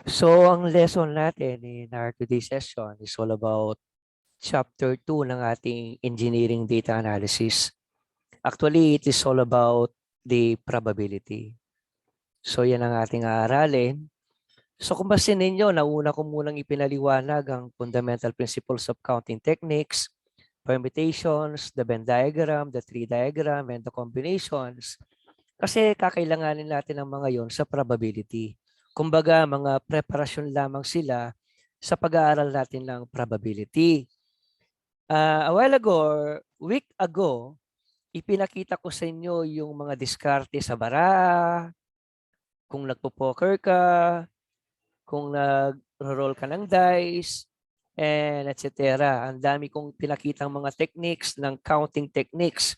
So, ang lesson natin in our today's session is all about Chapter 2 ng ating Engineering Data Analysis. Actually, it is all about the probability. So, yan ang ating aaralin. So, kung basin ninyo, nauna ko munang ipinaliwanag ang fundamental principles of counting techniques, permutations, the Venn diagram, the tree diagram, and the combinations. Kasi kakailanganin natin ang mga yon sa probability. Kumbaga, mga preparasyon lamang sila sa pag-aaral natin ng probability. A while ago, or week ago, ipinakita ko sa inyo yung mga diskarte sa bara, kung nagpo-poker ka, kung nag-roll ka ng dice, and etc. Ang dami kong pinakitang mga techniques ng counting techniques,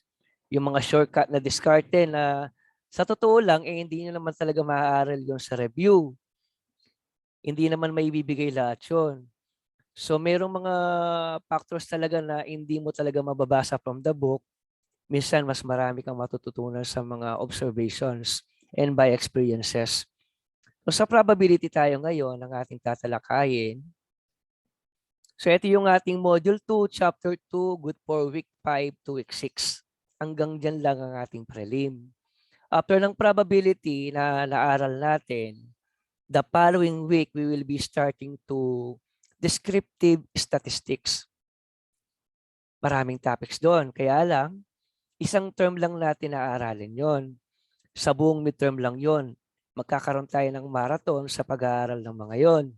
yung mga shortcut na diskarte na sa totoo lang, hindi nyo naman talaga maaaral yun sa review. Hindi naman may bibigay lahat yun. So merong mga factors talaga na hindi mo talaga mababasa from the book. Minsan mas marami kang matututunan sa mga observations and by experiences. So sa probability tayo ngayon ang ating tatalakayin. So ito yung ating Module 2, Chapter 2, good for Week 5 to Week 6. Hanggang dyan lang ang ating prelim. After ng probability na naaral natin, the following week we will be starting to descriptive statistics. Maraming topics doon. Kaya lang, isang term lang natin naaralin yon. Sa buong midterm lang yon. Magkakaroon tayo ng marathon sa pag-aaral ng mga yon.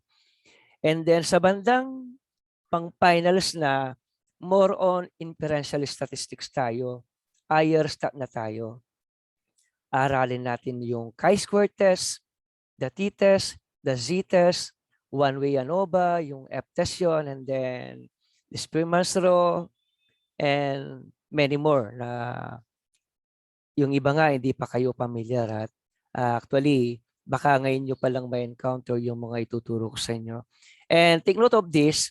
And then sa bandang pang-finals na, more on inferential statistics tayo. Higher stat na tayo. Aralin natin yung chi-square test, the t-test, the z-test, one-way ANOVA, yung f-test yun, and then the Spearman's law, and many more na yung iba nga hindi pa kayo familiar at actually baka ngayon nyo palang may encounter yung mga ituturo ko sa inyo. And take note of this,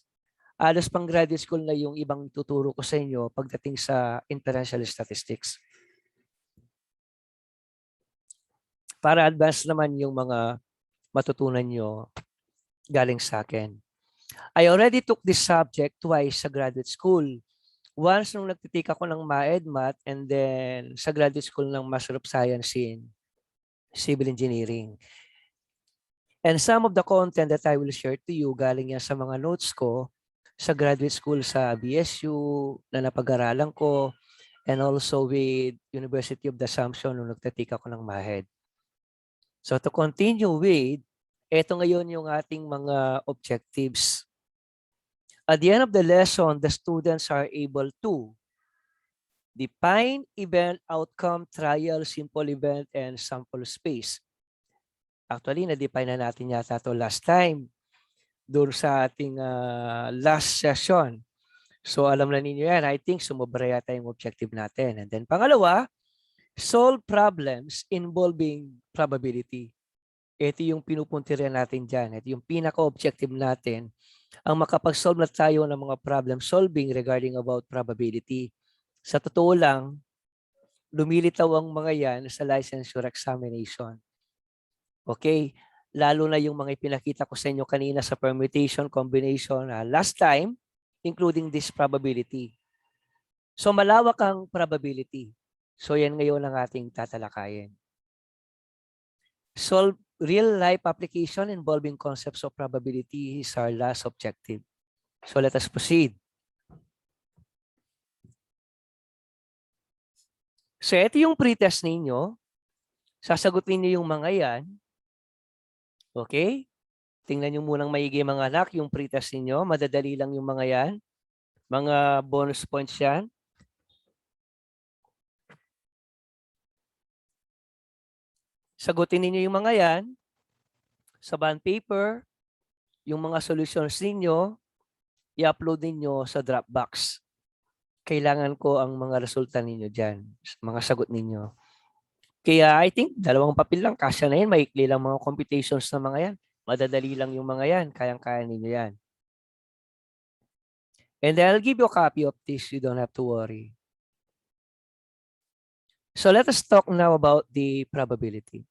alos pang graduate school na yung ibang tuturo ko sa inyo pagdating sa inferential statistics. Para advance naman yung mga matutunan nyo galing sa akin. I already took this subject twice sa graduate school. Once nung nagtitik ako ng MAED Math and then sa graduate school ng Master of Science in Civil Engineering. And some of the content that I will share to you galing yan sa mga notes ko sa graduate school sa BSU na napag-aralan ko and also with University of the Assumption nung nagtitik ako ng MAED. So to continue with, ito ngayon yung ating mga objectives. At the end of the lesson, the students are able to define event, outcome, trial, simple event, and sample space. Actually, na-define na natin yata ito last time doon sa ating last session. So alam na ninyo yan. I think sumobra yata yung objective natin. And then pangalawa, solve problems involving probability. Ito yung pinupuntirya natin dyan. Ito yung pinaka-objective natin. Ang makapag-solve na tayo ng mga problem solving regarding about probability. Sa totoo lang, lumilitaw ang mga yan sa licensure examination. Okay? Lalo na yung mga ipinakita ko sa inyo kanina sa permutation, combination, last time, including this probability. So malawak ang probability. So yan ngayon ang ating tatalakayin. Solve real-life application involving concepts of probability is our last objective. So let us proceed. So ito yung pretest ninyo. Sasagutin niyo yung mga yan. Okay? Tingnan nyo munang maigi mga anak, yung pretest ninyo. Madadali lang yung mga yan. Mga bonus points yan. Sagutin niyo yung mga yan. Sa bond paper, yung mga solutions ninyo, i-upload ninyo sa Dropbox. Kailangan ko ang mga resulta ninyo dyan. Mga sagot ninyo. Kaya I think 2 papel lang. Kasya na yun. Maikli lang mga computations na mga yan. Madadali lang yung mga yan. Kayang-kaya ninyo yan. And I'll give you a copy of this. You don't have to worry. So let us talk now about the probability.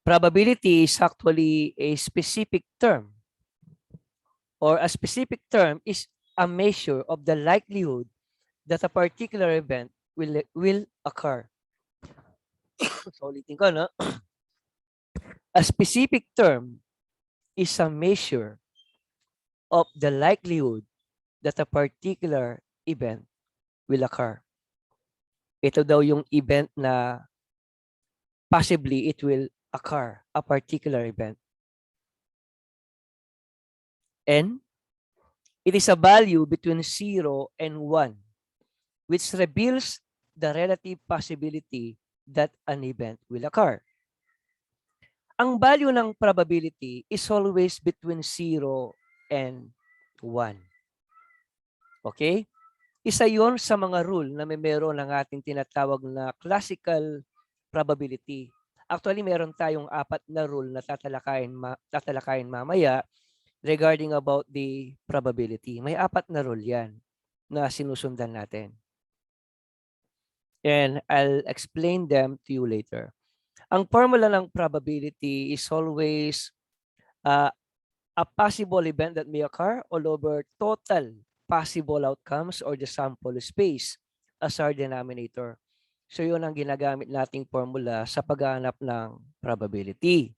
Probability is actually a specific term, or a specific term is a measure of the likelihood that a particular event will occur. So ulitin ko, no? A specific term is a measure of the likelihood that a particular event will occur. Ito daw yung event na possibly it will occur, a particular event. And it is a value between 0 and 1, which reveals the relative possibility that an event will occur. Ang value ng probability is always between 0 and 1. Okay? Isa yon sa mga rule na meron ng ating tinatawag na classical probability. Actually, meron tayong 4 na rule na tatalakayin mamaya regarding about the probability. May 4 na rule yan na sinusundan natin. And I'll explain them to you later. Ang formula ng probability is always a possible event that may occur all over total possible outcomes or the sample space as our denominator. So yun ang ginagamit nating formula sa paghahanap ng probability.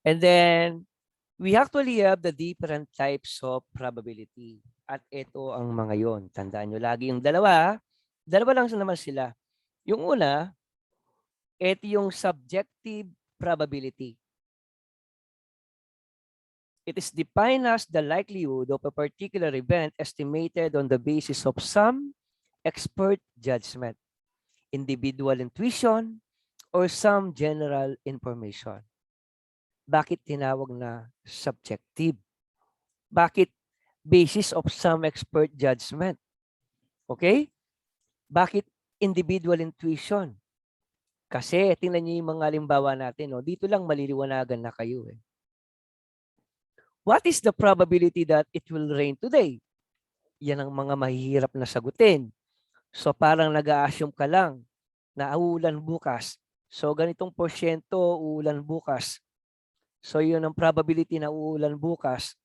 And then, we actually have the different types of probability. At ito ang mga yon. Tandaan nyo lagi yung dalawa. Dalawa lang naman sila. Yung una, ito yung subjective probability. It is defined as the likelihood of a particular event estimated on the basis of some expert judgment, individual intuition, or some general information. Bakit tinawag na subjective? Bakit basis of some expert judgment? Okay? Bakit individual intuition? Kasi tingnan niyo yung mga halimbawa natin. No? Dito lang maliliwanagan na kayo. What is the probability that it will rain today? Yan ang mga mahihirap na sagutin. So parang nag-a-assume ka lang na uulan bukas. So ganitong porsyento uulan bukas. So yun ang probability na uulan bukas.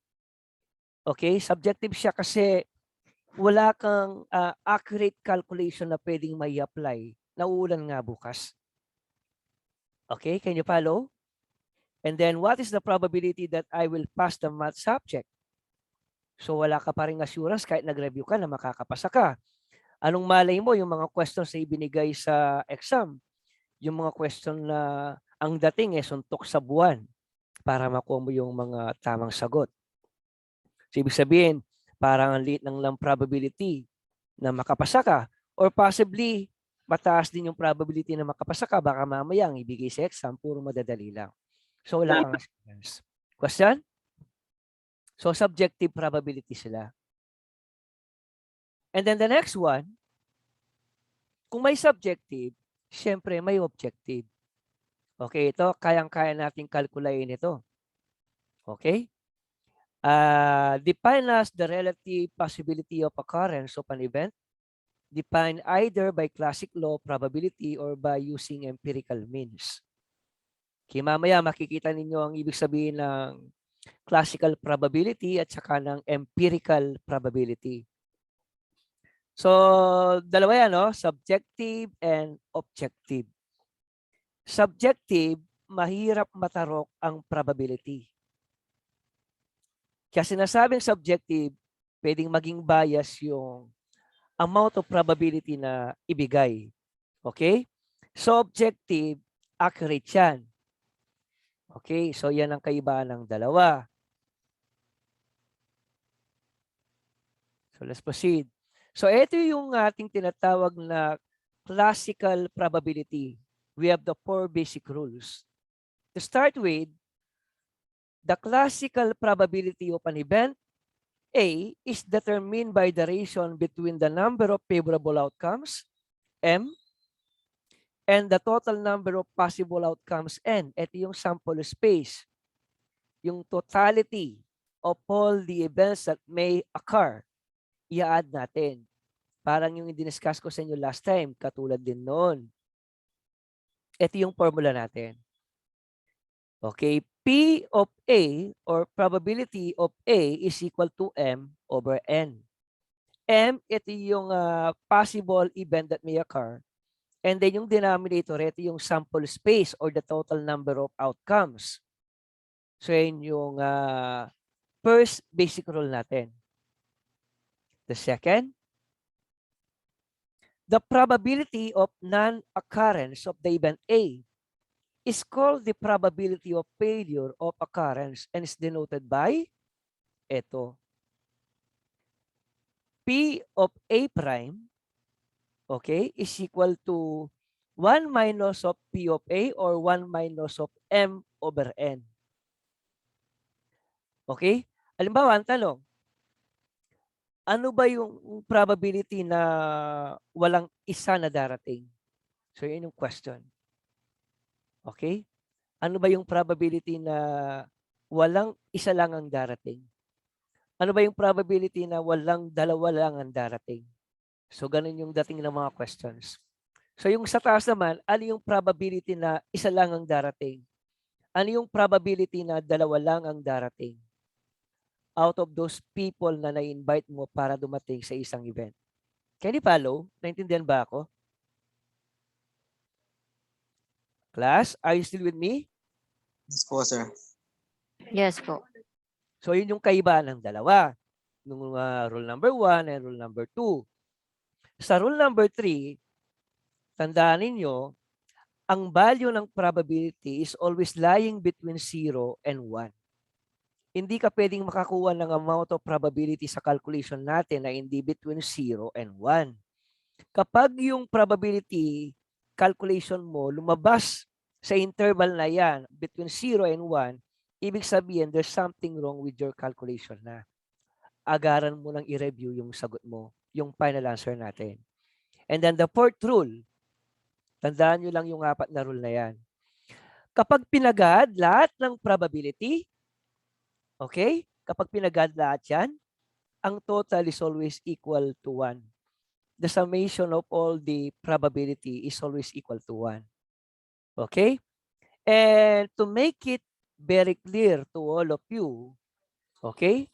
Okay? Subjective siya kasi wala kang accurate calculation na pwedeng may apply na uulan nga bukas. Okay? Can you follow? And then, what is the probability that I will pass the math subject? So, wala ka pa rin assurance kahit nag-review ka na makakapasa ka. Anong malay mo yung mga questions na ibinigay sa exam? Yung mga question na ang dating suntok sa buwan para makuha mo yung mga tamang sagot. So, ibig sabihin, parang ang liit ng probability na makapasa ka or possibly mataas din yung probability na makapasa ka. Baka mamaya ang ibigay sa exam, puro madadali lang. So, wala kang assurance. Question? So, subjective probability sila. And then the next one, kung may subjective, syempre may objective. Okay, ito, kayang-kaya nating kalkulayin ito. Okay? Define as the relative possibility of occurrence of an event, defined either by classic law probability or by using empirical means. Okay, mamaya makikita ninyo ang ibig sabihin ng classical probability at saka ng empirical probability. So, dalawa yan, no? Subjective and objective. Subjective, mahirap matarok ang probability. Kaya sinasabing subjective, pwedeng maging bias yung amount of probability na ibigay. Okay? So, objective, accurate yan. Okay, so yan ang kaibahan ng dalawa. So let's proceed. So ito yung ating tinatawag na classical probability. We have the 4 basic rules. To start with, the classical probability of an event A is determined by the ratio between the number of favorable outcomes, M, and the total number of possible outcomes, N. Ito yung sample space. Yung totality of all the events that may occur, i-add natin. Parang yung i-discuss ko sa inyo last time, katulad din noon. Ito yung formula natin. Okay, P of A or probability of A is equal to M over N. M, ito yung possible event that may occur. And then yung denominator, ito yung sample space or the total number of outcomes. So yun yung first basic rule natin. The second, the probability of non-occurrence of the event A is called the probability of failure of occurrence and is denoted by ito. P of A prime, okay, is equal to 1 minus of P of A or 1 minus of M over N. Okay? Halimbawa, ang tanong, ano ba yung probability na walang isa na darating? So, yun yung question. Okay? Ano ba yung probability na walang isa lang ang darating? Ano ba yung probability na walang dalawa lang ang darating? So, ganun yung dating ng mga questions. So, yung sa taas naman, ano yung probability na isa lang ang darating? Ano yung probability na dalawa lang ang darating? Out of those people na na-invite mo para dumating sa isang event. Can you follow? Naintindihan ba ako? Class, are you still with me? Yes po, sir. Yes po. So, yun yung kaibahan ng dalawa. Nung rule number 1 and rule number 2. Sa rule number 3, tandaan ninyo, ang value ng probability is always lying between 0 and 1. Hindi ka pwedeng makakuha ng amount of probability sa calculation natin na hindi between 0 and 1. Kapag yung probability calculation mo lumabas sa interval na yan, between 0 and 1, ibig sabihin there's something wrong with your calculation na. Agaran mo nang i-review yung sagot mo, yung final answer natin. And then the fourth rule, tandaan nyo lang yung 4 na rule na yan. Kapag pinagad lahat ng probability, okay? Kapag pinagad lahat yan, ang total is always equal to 1. The summation of all the probability is always equal to 1. Okay? And to make it very clear to all of you, okay?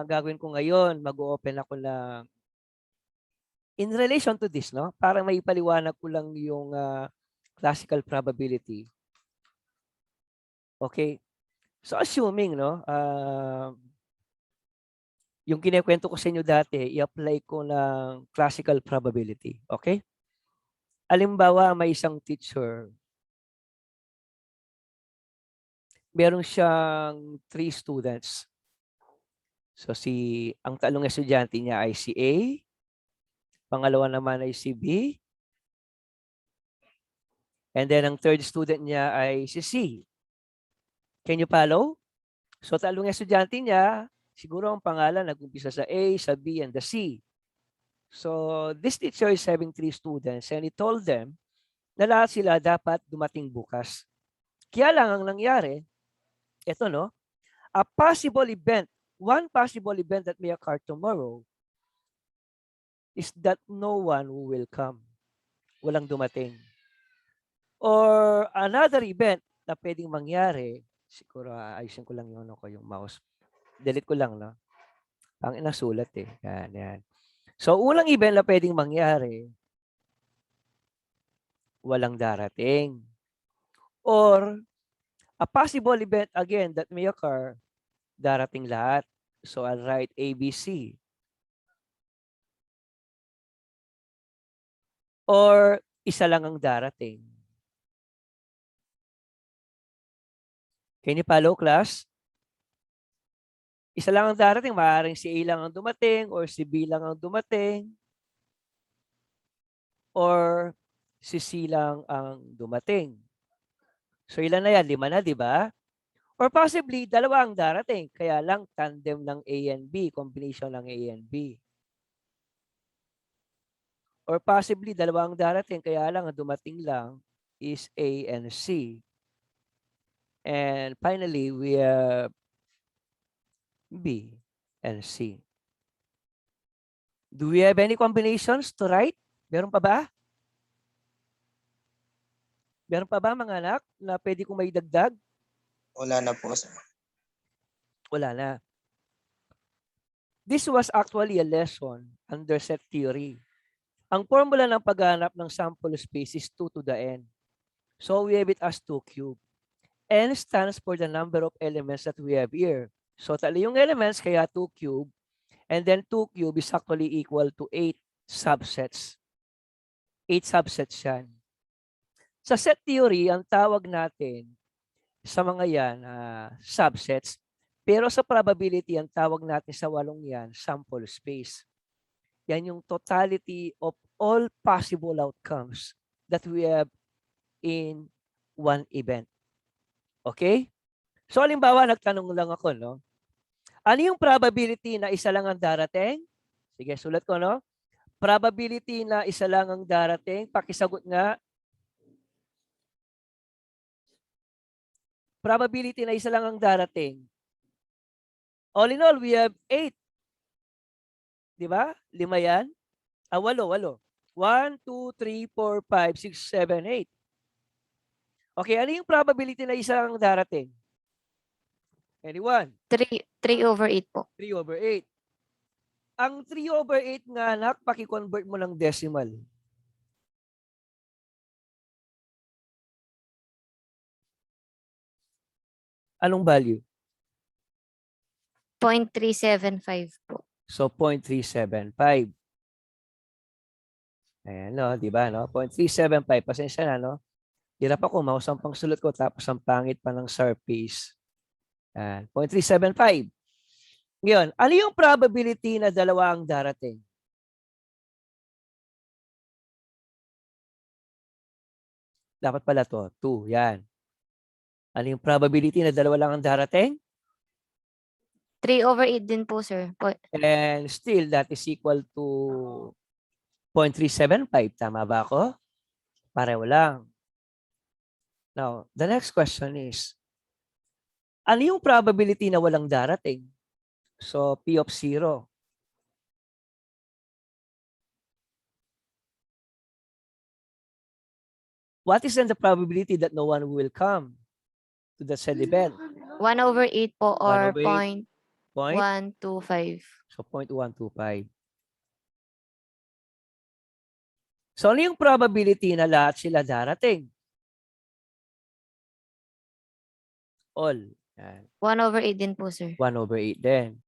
Gagawin ko ngayon, mag-open ako ng in relation to this, no? Para may paliwanag ko lang yung classical probability. Okay? So assuming, no, yung kinikwento ko sa inyo dati, i-apply ko ng classical probability. Okay? Halimbawa, may isang teacher, meron siyang 3 students. So ang talong estudyante niya ay si A, pangalawa naman ay si B, and then ang third student niya ay si C. Can you follow? So talong estudyante niya, siguro ang pangalan nag-umpisa sa A, sa B, and the C. So this teacher is having 3 students and he told them na lahat sila dapat dumating bukas. Kaya lang ang nangyari, ito no, a possible event, one possible event that may occur tomorrow is that no one will come. Walang dumating. Or another event na pwedeng mangyari, siguro ayusin ko lang yung mouse. Delete ko lang, no? Ang inasulat eh. Yan, yan. So, unang event na pwedeng mangyari, walang darating. Or a possible event again that may occur, darating lahat. So, I'll write ABC. Or isa lang ang darating. Can you follow, class? Isa lang ang darating. Maaaring si A lang ang dumating or si B lang ang dumating or si C lang ang dumating. So, ilan na yan? 5 na, di ba? Or possibly, dalawa ang darating. Kaya lang, tandem ng A and B, combination ng A and B. Or possibly, dalawa ang darating. Kaya lang, ang dumating lang is A and C. And finally, we have B and C. Do we have any combinations to write? Meron pa ba? Meron pa ba mga anak na pwede kong may dagdag? Wala na po, sir. Wala na. This was actually a lesson under set theory. Ang formula ng paghanap ng sample space is 2 to the n. So we have it as 2 cube. N stands for the number of elements that we have here. So tali yung elements, kaya 2 cube. And then 2 cube is actually equal to 8 subsets. 8 subsets yan. Sa set theory, ang tawag natin sa mga yan, subsets. Pero sa probability, ang tawag natin sa 8 yan, sample space. Yan yung totality of all possible outcomes that we have in one event. Okay? So, halimbawa, nagtanong lang ako, no? Ano yung probability na isa lang ang darating? Sige, sulat ko, no? Probability na isa lang ang darating. Pakisagot nga. Probability na isa lang ang darating. All in all, we have 8. Di ba? 5 yan. 8. 1, 2, 3, 4, 5, 6, 7, 8. Okay, ano yung probability na isa lang ang darating? Anyone? 3 over 8 po. 3 over 8. Ang 3 over 8 nga, anak, paki-convert mo ng decimal. Anong value? 0.375 po. So, 0.375. Ayan, no? Di ba, no? 0.375. Pasensya na, no? Hirap ako, mouse ang pangsulot ko, tapos ang pangit pa ng surface. Ayan, 0.375. Ngayon, ano yung probability na dalawa ang darating? Dapat pala to, 2. Yan. Ano yung probability na dalawa lang ang darating? 3 over 8 din po, sir. And still, that is equal to 0.375. Tama ba ako? Pareho lang. Now, the next question is, ano yung probability na walang darating? So, P of 0. What is then the probability that no one will come to the said event? 1 over 8 po, 1 or over 8. Point? 0.125. So, 0.125. So, ano yung probability na lahat sila darating? All. Yan. 1 over 8 din po, sir. 1 over 8 din.